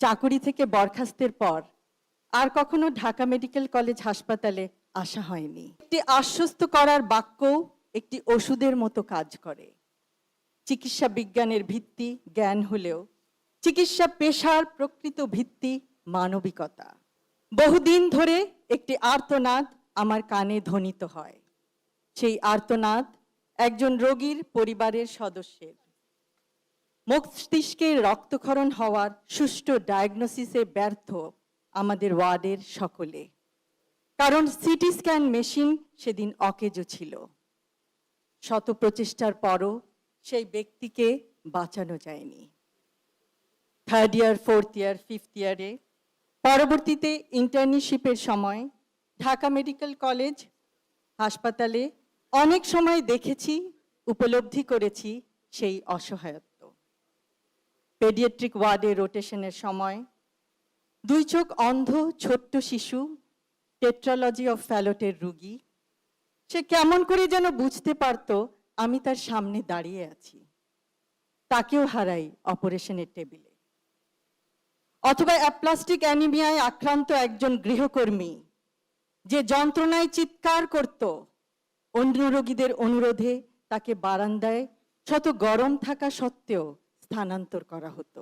চাকুরি থেকে বরখাস্তের পর আর কখনো ঢাকা মেডিকেল কলেজ হাসপাতালে আসা হয়নি। একটি আশ্বস্ত করার বাক্য একটি ওষুধের মতো কাজ করে। চিকিৎসা বিজ্ঞানের ভিত্তি জ্ঞান হলেও চিকিৎসা পেশার প্রকৃত ভিত্তি মানবিকতা। বহুদিন ধরে একটি আর্তনাদ আমার কানে ধ্বনিত হয়। সেই আর্তনাদ একজন রোগীর পরিবারের সদস্যের। মস্তিষ্কে রক্তক্ষরণ হওয়ার সুষ্ঠু ডায়াগনোসিসে ব্যর্থ আমাদের ওয়ার্ডের সকলে, কারণ সিটি স্ক্যান মেশিন সেদিন অকেজো ছিল। শত প্রচেষ্টার পরও সেই ব্যক্তিকে বাঁচানো যায়নি। 3rd ইয়ার 4th ইয়ার 5th ইয়ারে পরবর্তীতে ইন্টার্নশিপের সময় ঢাকা মেডিকেল কলেজ হাসপাতালে অনেক সময় দেখেছি, উপলব্ধি করেছি সেই অসহায়ত্ব। পেডিয়াট্রিক ওয়ার্ডে রোটেশনের সময় 2 চোখ অন্ধ ছোট্ট শিশু, টেট্রালজি অফ ফ্যালটের রোগী, সে কেমন করে যেন বুঝতে পারত আমি তার সামনে দাঁড়িয়ে আছি। তাকেও হারাই অপারেশনের টেবিলে। অথবা অ্যাপ্লাস্টিক অ্যানিমিয়ায় আক্রান্ত একজন গৃহকর্মী, যে যন্ত্রণায় চিৎকার করত, অন্য রোগীদের অনুরোধে তাকে বারান্দায় শত গরম থাকা সত্ত্বেও স্থানান্তর করা হতো।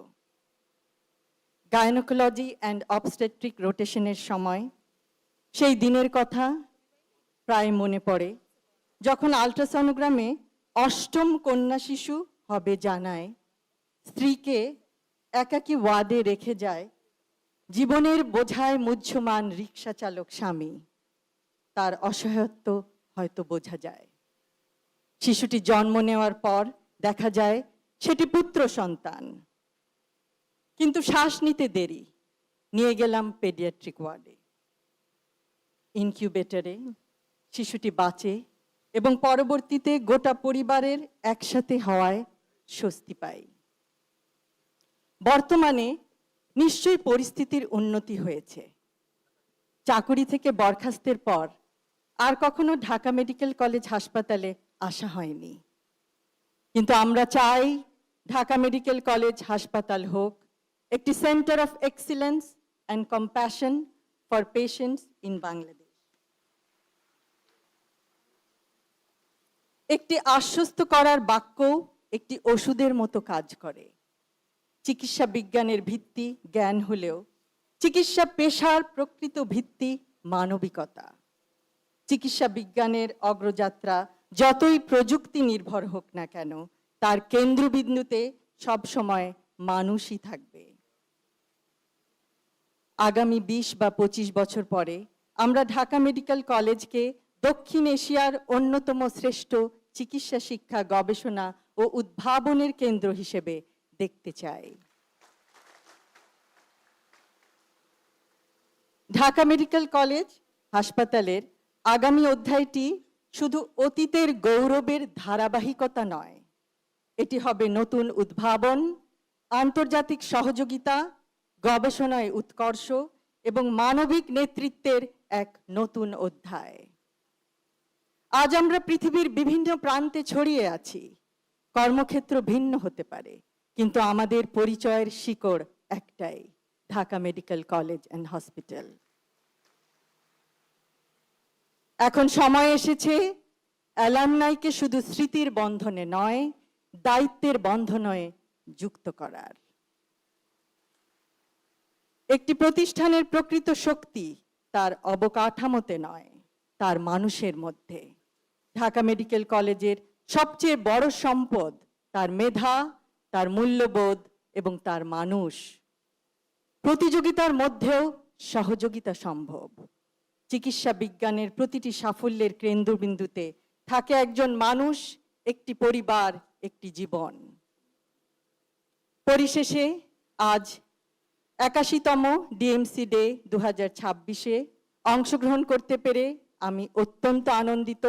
গাইনোকোলজি অ্যান্ড অবস্টেট্রিক রোটেশনের সময় সেই দিনের কথা প্রায় মনে পড়ে, যখন আল্ট্রাসনোগ্রামে 8ম কন্যা শিশু হবে জানায় স্ত্রীকে একাকী ওয়ার্ডে রেখে যায় জীবনের বোঝায় মুহ্যমান রিক্সা চালক স্বামী। তার অসহায়ত্ব হয়তো বোঝা যায়। শিশুটি জন্ম নেওয়ার পর দেখা যায় সেটি পুত্র সন্তান, কিন্তু শ্বাস নিতে দেরি। নিয়ে গেলাম পেডিয়াট্রিক ওয়ার্ডে। ইনকিউবেটরে শিশুটি বাঁচে এবং পরবর্তীতে গোটা পরিবারের একসাথে হওয়ায় স্বস্তি পাই। বর্তমানে নিশ্চয়ই পরিস্থিতির উন্নতি হয়েছে। চাকুরি থেকে বরখাস্তের পর আর কখনো ঢাকা মেডিকেল কলেজ হাসপাতালে আসা হয়নি, কিন্তু আমরা চাই ঢাকা মেডিকেল কলেজ হাসপাতাল হোক একটি centre of excellence and compassion for patients in Bangladesh. একটি আশ্বস্ত করার বাক্য একটি ওষুধের মতো কাজ করে। চিকিৎসা বিজ্ঞানের ভিত্তি জ্ঞান হলেও চিকিৎসা পেশার প্রকৃত ভিত্তি মানবিকতা। চিকিৎসা বিজ্ঞানের অগ্রযাত্রা যতই প্রযুক্তি নির্ভর হোক না কেন, তার কেন্দ্রবিন্দুতে সবসময় মানুষই থাকবে। আগামী 20 বা 25 বছর পরে আমরা ঢাকা মেডিকেল কলেজকে দক্ষিণ এশিয়ার অন্যতম শ্রেষ্ঠ চিকিৎসা শিক্ষা, গবেষণা ও উদ্ভাবনের কেন্দ্র হিসেবে দেখতে চাই। ঢাকা মেডিকেল কলেজ হাসপাতালের আগামী অধ্যায়টি শুধু অতীতের গৌরবের ধারাবাহিকতা নয়, এটি হবে নতুন উদ্ভাবন, আন্তর্জাতিক সহযোগিতা, গবেষণায় উৎকর্ষ এবং মানবিক নেতৃত্বের এক নতুন অধ্যায়। আজ আমরা পৃথিবীর বিভিন্ন প্রান্তে ছড়িয়ে আছি। কর্মক্ষেত্র ভিন্ন হতে পারে, কিন্তু আমাদের পরিচয়ের শিকড় একটাই, Dhaka medical college and hospital. এখন সময় এসেছে অ্যালামনাইকে শুধু স্মৃতির বন্ধনে নয়, দায়িত্বের বন্ধনে যুক্ত করার। একটি প্রতিষ্ঠানের প্রকৃত শক্তি তার অবকাঠামোতে নয়, তার মানুষের মধ্যে। ঢাকা মেডিকেল কলেজের সবচেয়ে বড় সম্পদ তার মেধা, তার মূল্যবোধ এবং তার মানুষ। প্রতিযোগিতার মধ্যেও সহযোগিতা সম্ভব। চিকিৎসা বিজ্ঞানের প্রতিটি সাফল্যের কেন্দ্রবিন্দুতে থাকে একজন মানুষ, একটি পরিবার, একটি জীবন। পরিশেষে আজ 81তম ডিএমসি ডে 2026-এ অংশগ্রহণ করতে পেরে আমি অত্যন্ত আনন্দিত।